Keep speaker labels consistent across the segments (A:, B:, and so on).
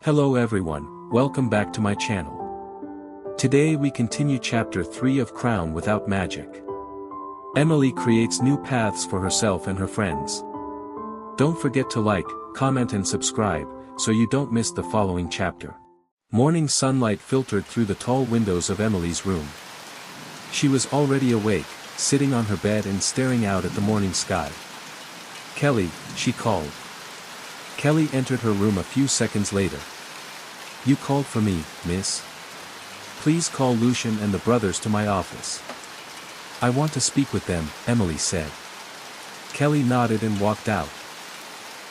A: Hello everyone, welcome back to my channel. Today we continue chapter 3 of Crown Without Magic. Emily creates new paths for herself and her friends. Don't forget to like, comment and subscribe, so you don't miss the following chapter. Morning sunlight filtered through the tall windows of Emily's room. She was already awake, sitting on her bed and staring out at the morning sky. "Kelly," she called. Kelly entered her room a few seconds later. "You called for me, miss? Please call Lucian and the brothers to my office. I want to speak with them," Emily said. Kelly nodded and walked out.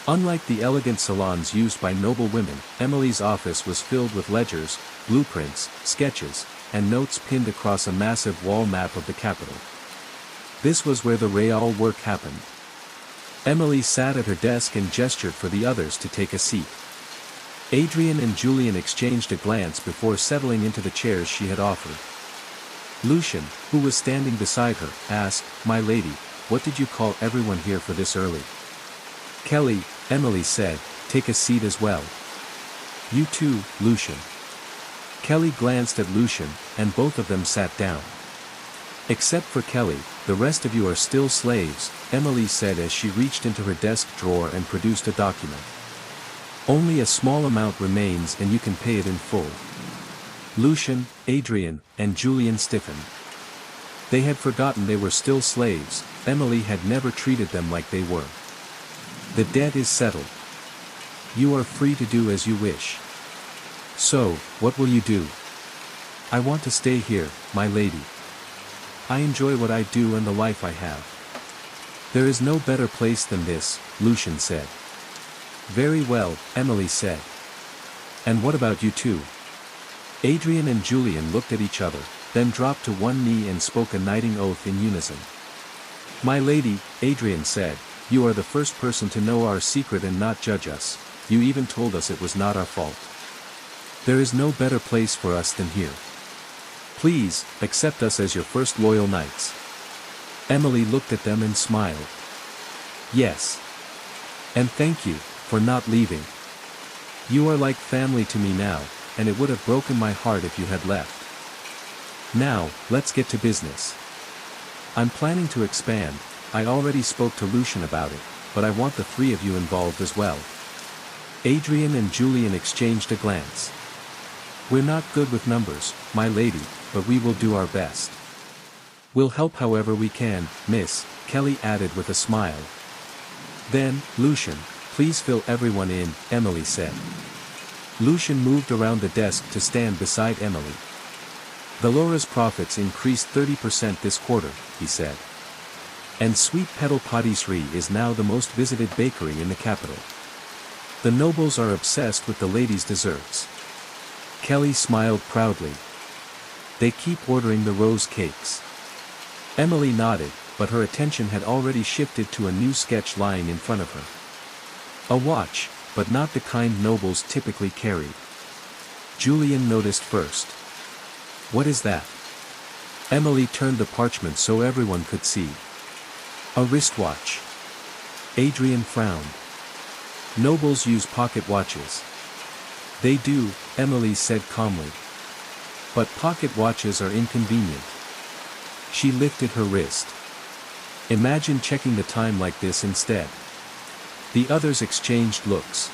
A: Unlike the elegant salons used by noble women, Emily's office was filled with ledgers, blueprints, sketches, and notes pinned across a massive wall map of the capital. This was where the real work happened. Emily sat at her desk and gestured for the others to take a seat. Adrian and Julian exchanged a glance before settling into the chairs she had offered. Lucian, who was standing beside her, asked, "My lady, what did you call everyone here for this early?" "Kelly," Emily said, "take a seat as well." "You too, Lucian." Kelly glanced at Lucian, and both of them sat down. "Except for Kelly, the rest of you are still slaves," Emily said as she reached into her desk drawer and produced a document. "Only a small amount remains and you can pay it in full." Lucian, Adrian, and Julian stiffened. They had forgotten they were still slaves. Emily had never treated them like they were. "The debt is settled. You are free to do as you wish." "So, what will you do?" "I want to stay here, my lady. I enjoy what I do and the life I have." "There is no better place than this," Lucian said. "Very well," Emily said. "And what about you two?" Adrian and Julian looked at each other, then dropped to one knee and spoke a knighting oath in unison. "My lady," Adrian said, "you are the first person to know our secret and not judge us. You even told us it was not our fault. There is no better place for us than here. Please, accept us as your first loyal knights." Emily looked at them and smiled. "Yes. And thank you, for not leaving. You are like family to me now, and it would have broken my heart if you had left. Now, let's get to business. I'm planning to expand. I already spoke to Lucian about it, but I want the three of you involved as well." Adrian and Julian exchanged a glance. "We're not good with numbers, my lady, but we will do our best." "We'll help however we can, miss," Kelly added with a smile. "Then, Lucian, please fill everyone in," Emily said. Lucian moved around the desk to stand beside Emily. "Valora's profits increased 30% this quarter," he said. "And Sweet Petal Patisserie is now the most visited bakery in the capital. The nobles are obsessed with the ladies' desserts." Kelly smiled proudly. "They keep ordering the rose cakes." Emily nodded, but her attention had already shifted to a new sketch lying in front of her. A watch, but not the kind nobles typically carried. Julian noticed first. "What is that?" Emily turned the parchment so everyone could see. "A wristwatch." Adrian frowned. "Nobles use pocket watches." "They do," Emily said calmly. "But pocket watches are inconvenient." She lifted her wrist. "Imagine checking the time like this instead." The others exchanged looks.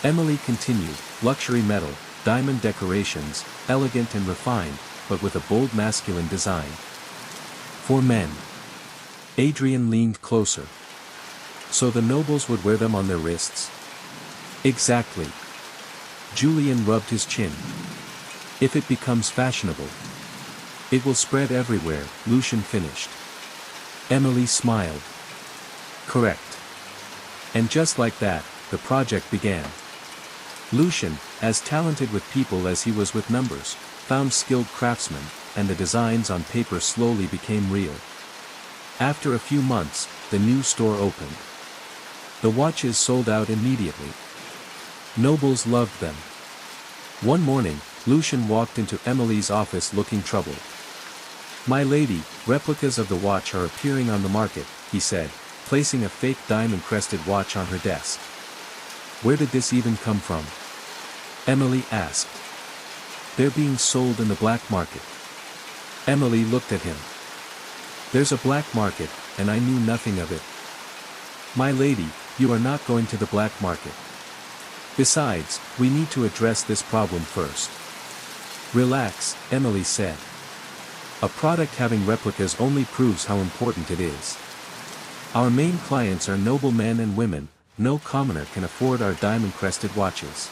A: Emily continued, "Luxury metal, diamond decorations, elegant and refined, but with a bold masculine design. For men." Adrian leaned closer. "So the nobles would wear them on their wrists?" "Exactly." Julian rubbed his chin. "If it becomes fashionable, it will spread everywhere," Lucian finished. Emily smiled. "Correct." And just like that, the project began. Lucian, as talented with people as he was with numbers, found skilled craftsmen, and the designs on paper slowly became real. After a few months, the new store opened. The watches sold out immediately. Nobles loved them. One morning, Lucian walked into Emily's office looking troubled. "My lady, replicas of the watch are appearing on the market," he said, placing a fake diamond-crested watch on her desk. "Where did this even come from?" Emily asked. They're being sold in the black market. Emily looked at him. There's a black market, and I knew nothing of it. My lady, you are not going to the black market. Besides, we need to address this problem first. Relax, Emily said. A product having replicas only proves how important it is. Our main clients are noble men and women. No commoner can afford our diamond-crested watches.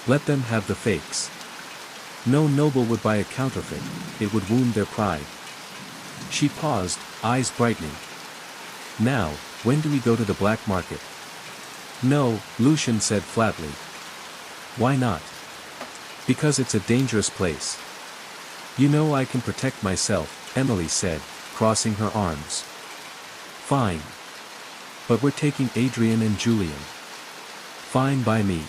A: Let them have the fakes. No noble would buy a counterfeit, it would wound their pride. She paused, eyes brightening. Now, when do we go to the black market? No, Lucian said flatly. Why not? Because it's a dangerous place. You know I can protect myself, Emily said, crossing her arms. Fine. But we're taking Adrian and Julian. Fine by me.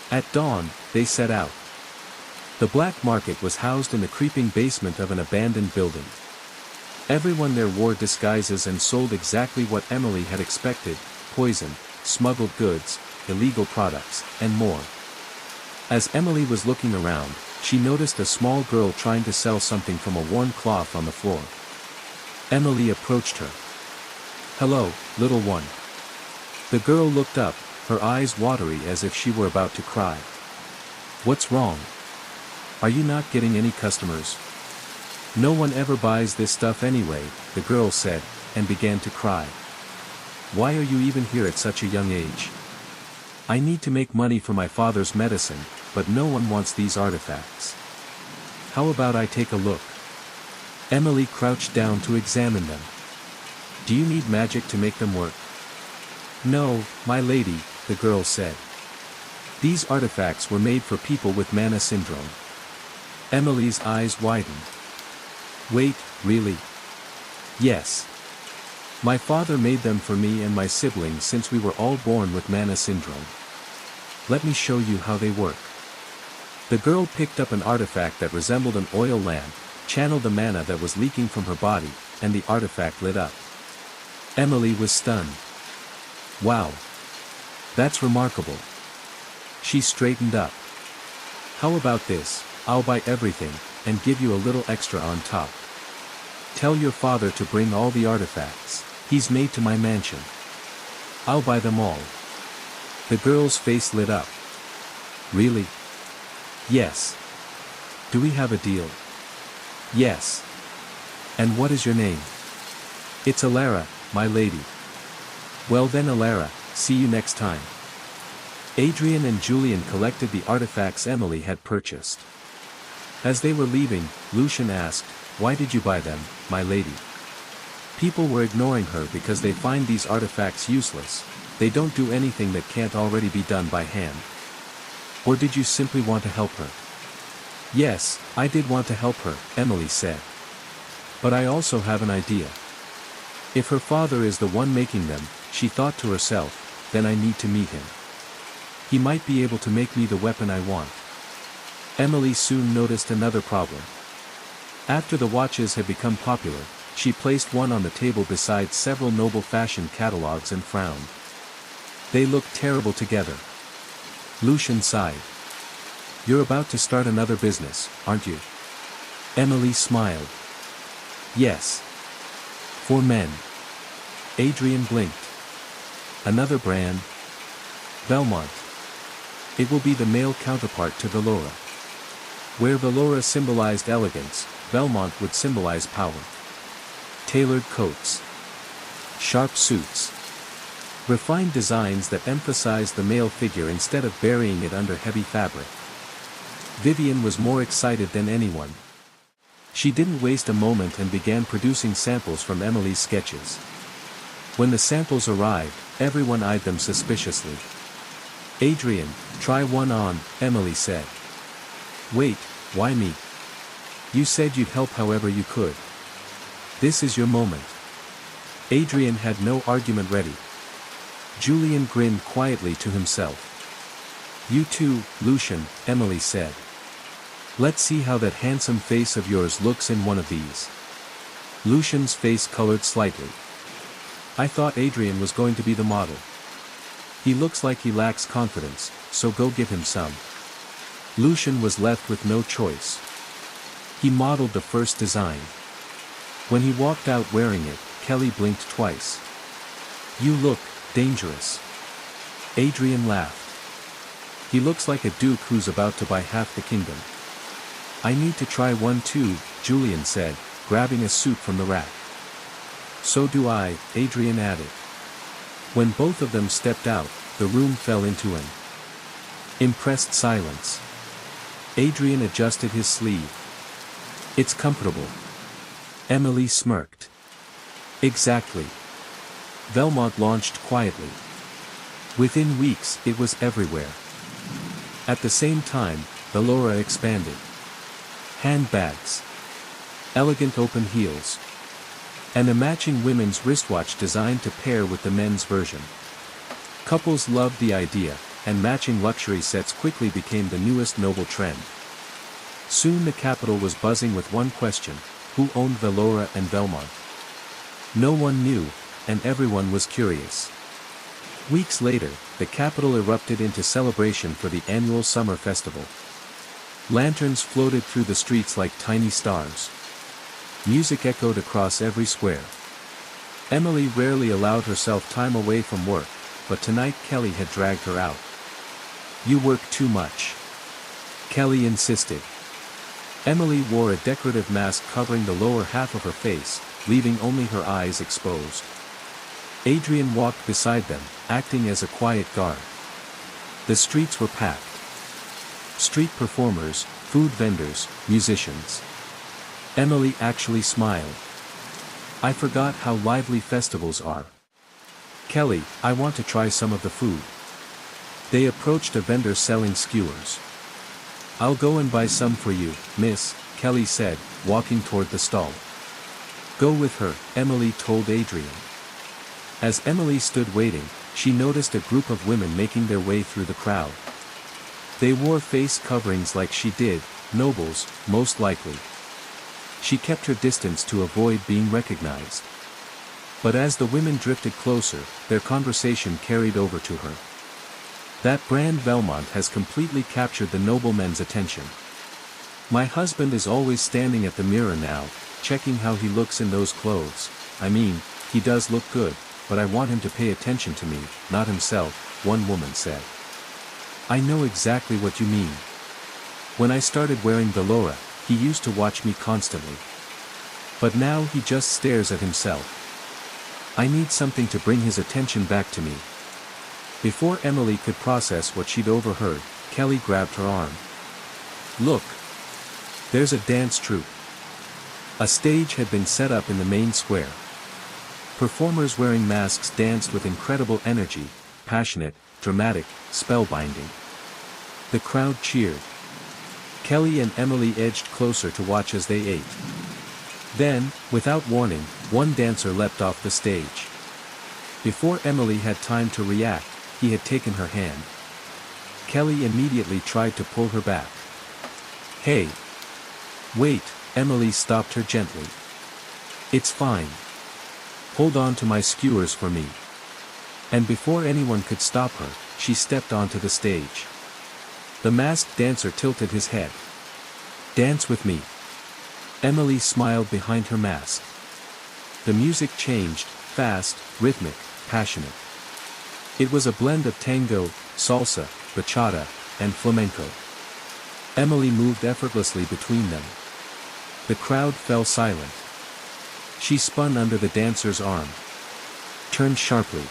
A: At dawn, they set out. The black market was housed in the creeping basement of an abandoned building. Everyone there wore disguises and sold exactly what Emily had expected: poison, smuggled goods, illegal products, and more. As Emily was looking around, she noticed a small girl trying to sell something from a worn cloth on the floor. Emily approached her. Hello, little one. The girl looked up, her eyes watery as if she were about to cry. What's wrong? Are you not getting any customers? No one ever buys this stuff anyway, the girl said, and began to cry. Why are you even here at such a young age? I need to make money for my father's medicine, but no one wants these artifacts. How about I take a look? Emily crouched down to examine them. Do you need magic to make them work? No, my lady, the girl said. These artifacts were made for people with mana syndrome. Emily's eyes widened. Wait, really? Yes. My father made them for me and my siblings since we were all born with mana syndrome. Let me show you how they work. The girl picked up an artifact that resembled an oil lamp, channeled the mana that was leaking from her body, and the artifact lit up. Emily was stunned. Wow. That's remarkable. She straightened up. How about this? I'll buy everything, and give you a little extra on top. Tell your father to bring all the artifacts he's made to my mansion. I'll buy them all. The girl's face lit up. Really? Yes. Do we have a deal? Yes. And what is your name? It's Alara, my lady. Well then Alara, see you next time. Adrian and Julian collected the artifacts Emily had purchased. As they were leaving, Lucian asked, why did you buy them, my lady? People were ignoring her because they find these artifacts useless. They don't do anything that can't already be done by hand. Or did you simply want to help her? Yes, I did want to help her, Emily said. But I also have an idea. If her father is the one making them, she thought to herself, then I need to meet him. He might be able to make me the weapon I want. Emily soon noticed another problem. After the watches had become popular, she placed one on the table beside several noble fashion catalogs and frowned. They looked terrible together. Lucian sighed. You're about to start another business, aren't you? Emily smiled. Yes. For men. Adrian blinked. Another brand? Belmont. It will be the male counterpart to Velora. Where Velora symbolized elegance, Belmont would symbolize power. Tailored coats. Sharp suits. Refined designs that emphasize the male figure instead of burying it under heavy fabric. Vivian was more excited than anyone. She didn't waste a moment and began producing samples from Emily's sketches. When the samples arrived, everyone eyed them suspiciously. Adrian, try one on, Emily said. Wait, why me? You said you'd help however you could. This is your moment. Adrian had no argument ready. Julian grinned quietly to himself. You too, Lucian, Emily said. Let's see how that handsome face of yours looks in one of these. Lucian's face colored slightly. I thought Adrian was going to be the model. He looks like he lacks confidence, so go give him some. Lucian was left with no choice. He modeled the first design. When he walked out wearing it, Kelly blinked twice. "You look dangerous." Adrian laughed. "He looks like a duke who's about to buy half the kingdom." "I need to try one too," Julian said, grabbing a suit from the rack. "So do I," Adrian added. When both of them stepped out, the room fell into an impressed silence. Adrian adjusted his sleeve. "It's comfortable." Emily smirked. "Exactly." Velmont launched quietly. Within weeks, it was everywhere. At the same time, Velora expanded. Handbags. Elegant open heels. And a matching women's wristwatch designed to pair with the men's version. Couples loved the idea, and matching luxury sets quickly became the newest noble trend. Soon the capital was buzzing with one question: who owned Velora and Velmont? No one knew, and everyone was curious. Weeks later, the capital erupted into celebration for the annual summer festival. Lanterns floated through the streets like tiny stars. Music echoed across every square. Emily rarely allowed herself time away from work, but tonight Kelly had dragged her out. "You work too much," Kelly insisted. Emily wore a decorative mask covering the lower half of her face, leaving only her eyes exposed. Adrian walked beside them, acting as a quiet guard. The streets were packed. Street performers, food vendors, musicians. Emily actually smiled. "I forgot how lively festivals are." "Kelly, I want to try some of the food." They approached a vendor selling skewers. "I'll go and buy some for you, miss," Kelly said, walking toward the stall. "Go with her," Emily told Adrian. As Emily stood waiting, she noticed a group of women making their way through the crowd. They wore face coverings like she did, nobles, most likely. She kept her distance to avoid being recognized. But as the women drifted closer, their conversation carried over to her. "That brand Velmont has completely captured the noblemen's attention. My husband is always standing at the mirror now, checking how he looks in those clothes. I mean, he does look good, but I want him to pay attention to me, not himself," one woman said. "I know exactly what you mean. When I started wearing Velora, he used to watch me constantly. But now he just stares at himself. I need something to bring his attention back to me." Before Emily could process what she'd overheard, Kelly grabbed her arm. "Look! There's a dance troupe." A stage had been set up in the main square. Performers wearing masks danced with incredible energy, passionate, dramatic, spellbinding. The crowd cheered. Kelly and Emily edged closer to watch as they ate. Then, without warning, one dancer leapt off the stage. Before Emily had time to react, he had taken her hand. Kelly immediately tried to pull her back. "Hey! Wait," Emily stopped her gently. "It's fine. Hold on to my skewers for me." And before anyone could stop her, she stepped onto the stage. The masked dancer tilted his head. "Dance with me." Emily smiled behind her mask. The music changed, fast, rhythmic, passionate. It was a blend of tango, salsa, bachata, and flamenco. Emily moved effortlessly between them. The crowd fell silent. She spun under the dancer's arm. Turned sharply.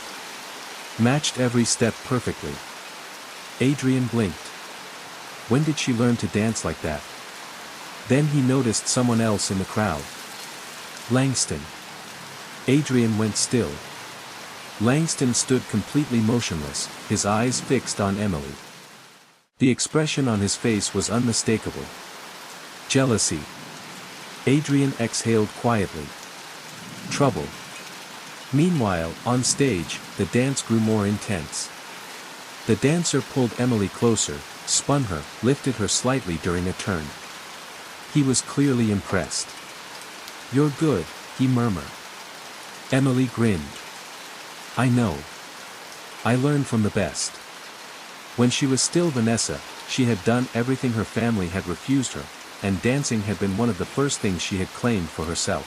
A: Matched every step perfectly. Adrian blinked. When did she learn to dance like that? Then he noticed someone else in the crowd. Langston. Adrian went still. Langston stood completely motionless, his eyes fixed on Emily. The expression on his face was unmistakable. Jealousy. Adrian exhaled quietly. Trouble. Meanwhile, on stage, the dance grew more intense. The dancer pulled Emily closer, spun her, lifted her slightly during a turn. He was clearly impressed. "You're good," he murmured. Emily grinned. "I know. I learned from the best." When she was still Vanessa, She had done everything her family had refused her, and dancing had been one of the first things she had claimed for herself.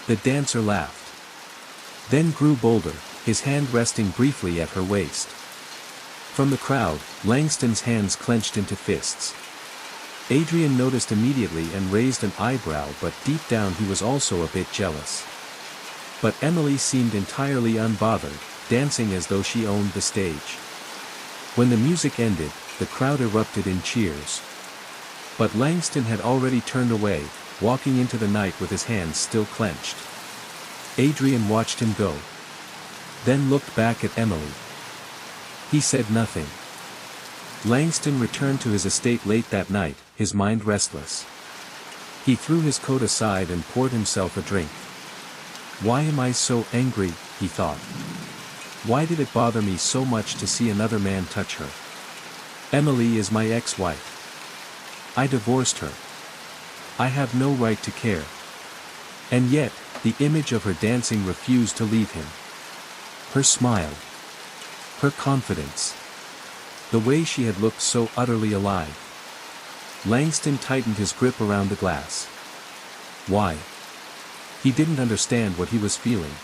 A: The dancer laughed. Then grew bolder, his hand resting briefly at her waist. From the crowd, Langston's hands clenched into fists. Adrian noticed immediately and raised an eyebrow, but deep down he was also a bit jealous. But Emily seemed entirely unbothered, dancing as though she owned the stage. When the music ended, the crowd erupted in cheers. But Langston had already turned away, walking into the night with his hands still clenched. Adrian watched him go. Then looked back at Emily. He said nothing. Langston returned to his estate late that night, his mind restless. He threw his coat aside and poured himself a drink. Why am I so angry, he thought. Why did it bother me so much to see another man touch her? Emily is my ex-wife. I divorced her. I have no right to care. And yet, the image of her dancing refused to leave him. Her smile. Her confidence. The way she had looked so utterly alive. Langston tightened his grip around the glass. Why? He didn't understand what he was feeling.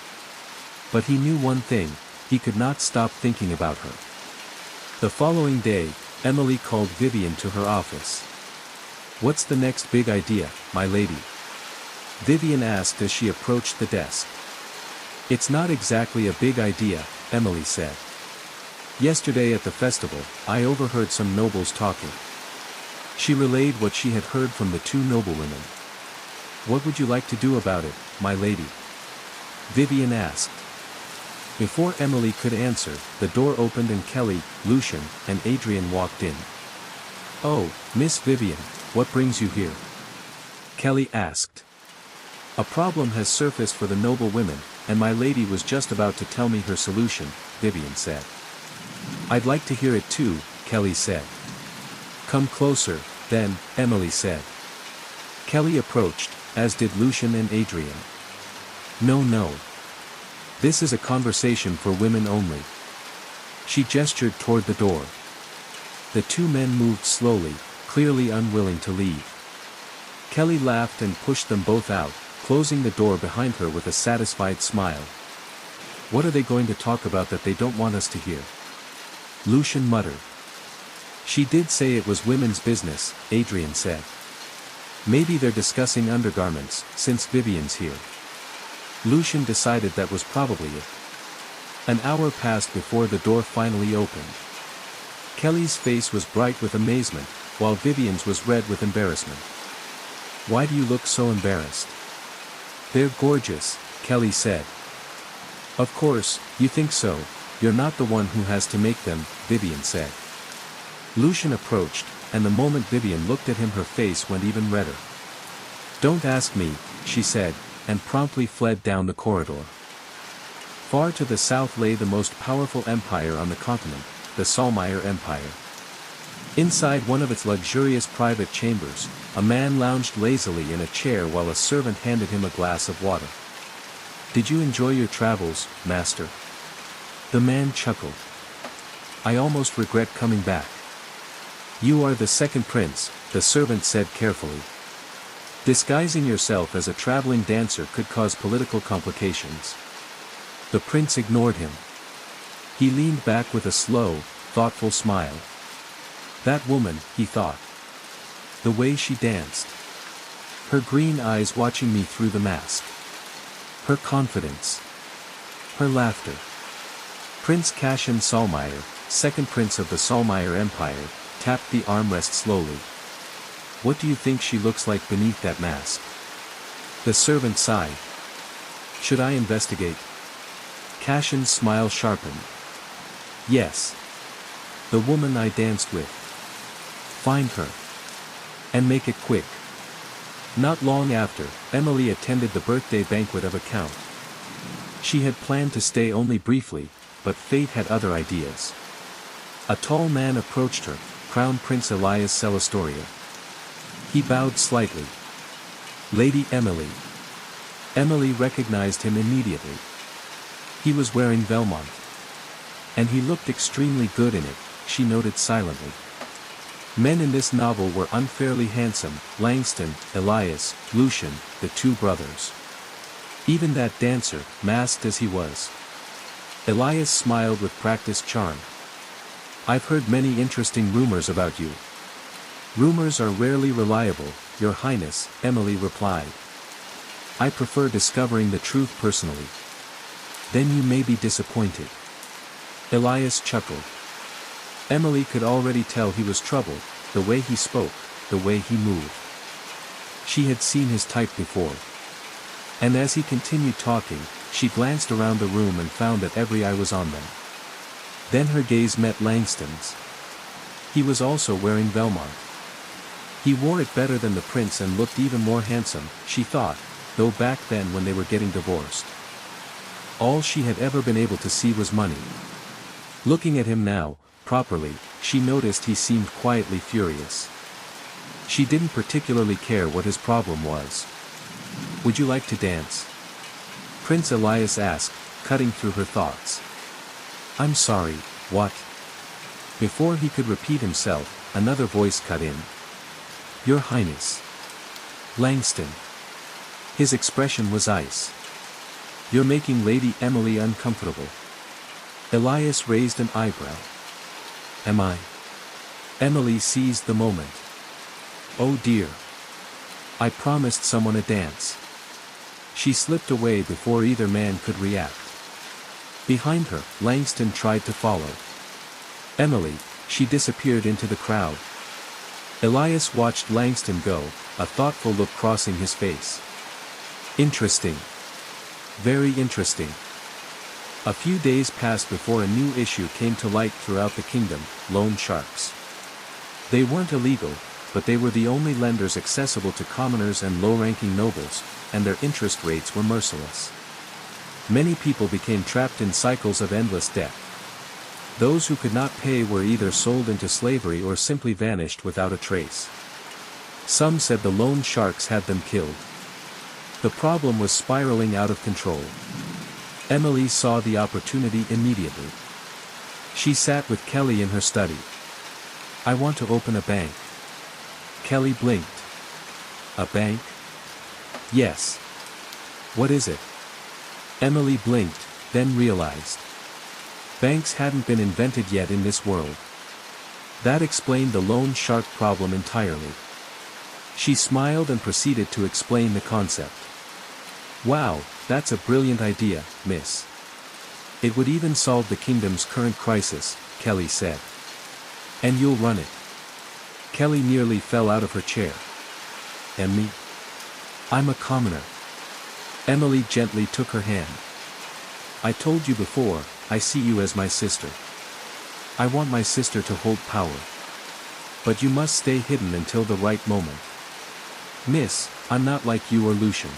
A: But he knew one thing, he could not stop thinking about her. The following day, Emily called Vivian to her office. What's the next big idea, my lady? Vivian asked as she approached the desk. It's not exactly a big idea, Emily said. Yesterday at the festival, I overheard some nobles talking. She relayed what she had heard from the two noblewomen. What would you like to do about it, my lady? Vivian asked. Before Emily could answer, the door opened and Kelly, Lucian, and Adrian walked in. Oh, Miss Vivian, what brings you here? Kelly asked. A problem has surfaced for the noble women, and my lady was just about to tell me her solution, Vivian said. I'd like to hear it too, Kelly said. Come closer, then, Emily said. Kelly approached, as did Lucian and Adrian. No. This is a conversation for women only. She gestured toward the door. The two men moved slowly, clearly unwilling to leave. Kelly laughed and pushed them both out, closing the door behind her with a satisfied smile. What are they going to talk about that they don't want us to hear? Lucian muttered. She did say it was women's business, Adrian said. Maybe they're discussing undergarments, since Vivian's here. Lucian decided that was probably it. An hour passed before the door finally opened. Kelly's face was bright with amazement, while Vivian's was red with embarrassment. Why do you look so embarrassed? They're gorgeous, Kelly said. Of course, you think so, you're not the one who has to make them, Vivian said. Lucian approached, and the moment Vivian looked at him her face went even redder. Don't ask me, she said, and promptly fled down the corridor. Far to the south lay the most powerful empire on the continent, the Salmeyer Empire. Inside one of its luxurious private chambers, a man lounged lazily in a chair while a servant handed him a glass of water. Did you enjoy your travels, master? The man chuckled. I almost regret coming back. You are the second prince, the servant said carefully. Disguising yourself as a traveling dancer could cause political complications. The prince ignored him. He leaned back with a slow, thoughtful smile. That woman, he thought. The way she danced. Her green eyes watching me through the mask. Her confidence. Her laughter. Prince Cassian Salmeyer, second prince of the Salmeyer Empire, tapped the armrest slowly. What do you think she looks like beneath that mask? The servant sighed. Should I investigate? Cassian's smile sharpened. Yes. The woman I danced with. Find her. And make it quick. Not long after, Emily attended the birthday banquet of a count. She had planned to stay only briefly, but fate had other ideas. A tall man approached her, Crown Prince Elias Celastoria. He bowed slightly. Lady Emily. Emily recognized him immediately. He was wearing Velmont. And he looked extremely good in it, she noted silently. Men in this novel were unfairly handsome: Langston, Elias, Lucian, the two brothers. Even that dancer, masked as he was. Elias smiled with practiced charm. I've heard many interesting rumors about you. Rumors are rarely reliable, Your Highness, Emily replied. I prefer discovering the truth personally. Then you may be disappointed. Elias chuckled. Emily could already tell he was troubled, the way he spoke, the way he moved. She had seen his type before. And as he continued talking, she glanced around the room and found that every eye was on them. Then her gaze met Langston's. He was also wearing velmont. He wore it better than the prince and looked even more handsome, she thought, though back then when they were getting divorced. All she had ever been able to see was money. Looking at him now, properly, she noticed he seemed quietly furious. She didn't particularly care what his problem was. Would you like to dance? Prince Elias asked, cutting through her thoughts. I'm sorry, what? Before he could repeat himself, another voice cut in. Your Highness. Langston. His expression was ice. You're making Lady Emily uncomfortable. Elias raised an eyebrow. Am I? Emily seized the moment. Oh dear. I promised someone a dance. She slipped away before either man could react. Behind her, Langston tried to follow. Emily, she disappeared into the crowd. Elias watched Langston go, a thoughtful look crossing his face. Interesting. Very interesting. A few days passed before a new issue came to light throughout the kingdom: loan sharks. They weren't illegal, but they were the only lenders accessible to commoners and low-ranking nobles, and their interest rates were merciless. Many people became trapped in cycles of endless debt. Those who could not pay were either sold into slavery or simply vanished without a trace. Some said the loan sharks had them killed. The problem was spiraling out of control. Emily saw the opportunity immediately. She sat with Kelly in her study. I want to open a bank. Kelly blinked. A bank? Yes. What is it? Emily blinked, then realized. Banks hadn't been invented yet in this world. That explained the loan shark problem entirely. She smiled and proceeded to explain the concept. Wow, that's a brilliant idea, miss. It would even solve the kingdom's current crisis, Kelly said. And you'll run it. Kelly nearly fell out of her chair. And me? I'm a commoner. Emily gently took her hand. I told you before, I see you as my sister. I want my sister to hold power. But you must stay hidden until the right moment. Miss, I'm not like you or Lucian.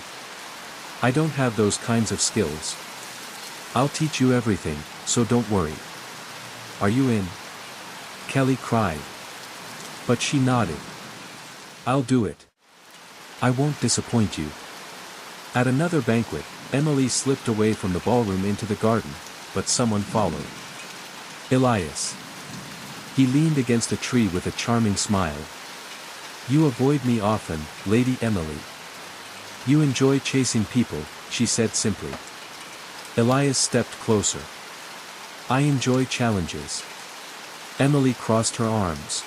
A: I don't have those kinds of skills. I'll teach you everything, so don't worry. Are you in? Kelly cried. But she nodded. I'll do it. I won't disappoint you. At another banquet, Emily slipped away from the ballroom into the garden, but someone followed. Elias. He leaned against a tree with a charming smile. You avoid me often, Lady Emily. You enjoy chasing people, she said simply. Elias stepped closer. I enjoy challenges. Emily crossed her arms.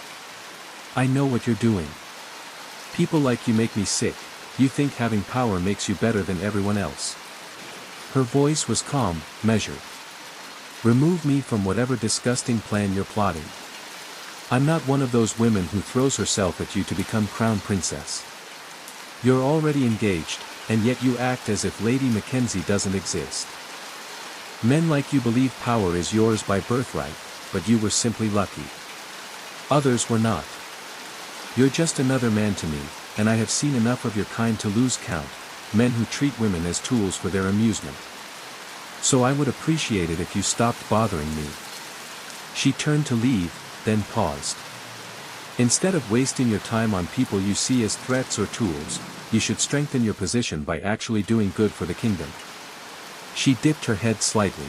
A: I know what you're doing. People like you make me sick. You think having power makes you better than everyone else. Her voice was calm, measured. Remove me from whatever disgusting plan you're plotting. I'm not one of those women who throws herself at you to become crown princess. You're already engaged, and yet you act as if Lady Mackenzie doesn't exist. Men like you believe power is yours by birthright, but you were simply lucky. Others were not. You're just another man to me, and I have seen enough of your kind to lose count, men who treat women as tools for their amusement. So I would appreciate it if you stopped bothering me. She turned to leave, then paused. Instead of wasting your time on people you see as threats or tools, you should strengthen your position by actually doing good for the kingdom. She dipped her head slightly.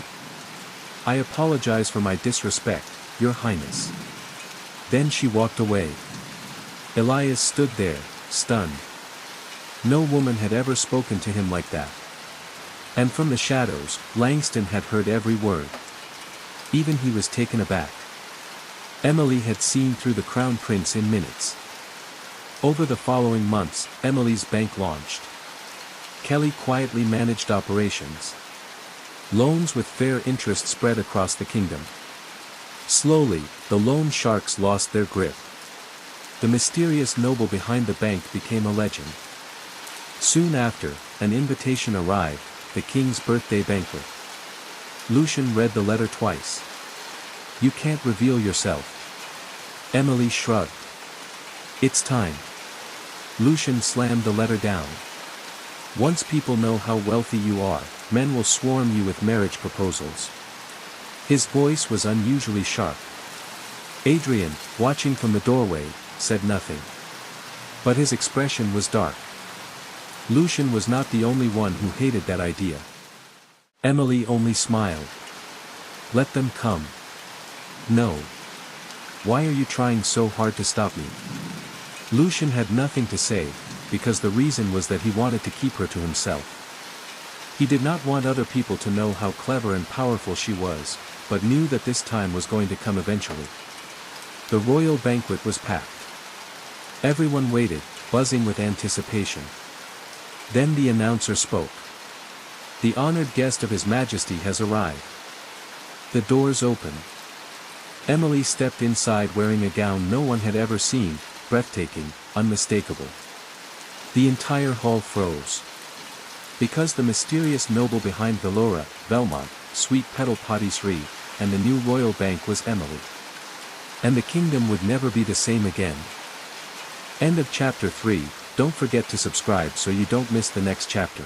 A: I apologize for my disrespect, Your Highness. Then she walked away. Elias stood there, stunned. No woman had ever spoken to him like that. And from the shadows, Langston had heard every word. Even he was taken aback. Emily had seen through the Crown Prince in minutes. Over the following months, Emily's bank launched. Kelly quietly managed operations. Loans with fair interest spread across the kingdom. Slowly, the loan sharks lost their grip. The mysterious noble behind the bank became a legend. Soon after, an invitation arrived, the king's birthday banquet. Lucian read the letter twice. "You can't reveal yourself." Emily shrugged. "It's time." Lucian slammed the letter down. "Once people know how wealthy you are, men will swarm you with marriage proposals." His voice was unusually sharp. Adrian, watching from the doorway, said nothing. But his expression was dark. Lucian was not the only one who hated that idea. Emily only smiled. "Let them come." "No. Why are you trying so hard to stop me?" Lucian had nothing to say, because the reason was that he wanted to keep her to himself. He did not want other people to know how clever and powerful she was, but knew that this time was going to come eventually. The royal banquet was packed. Everyone waited, buzzing with anticipation. Then the announcer spoke. "The honored guest of His Majesty has arrived." The doors opened. Emily stepped inside wearing a gown no one had ever seen, breathtaking, unmistakable. The entire hall froze. Because the mysterious noble behind Valora, Belmont, Sweet Petal Patisserie, and the new royal bank was Emily. And the kingdom would never be the same again. End of chapter 3. Don't forget to subscribe so you don't miss the next chapter.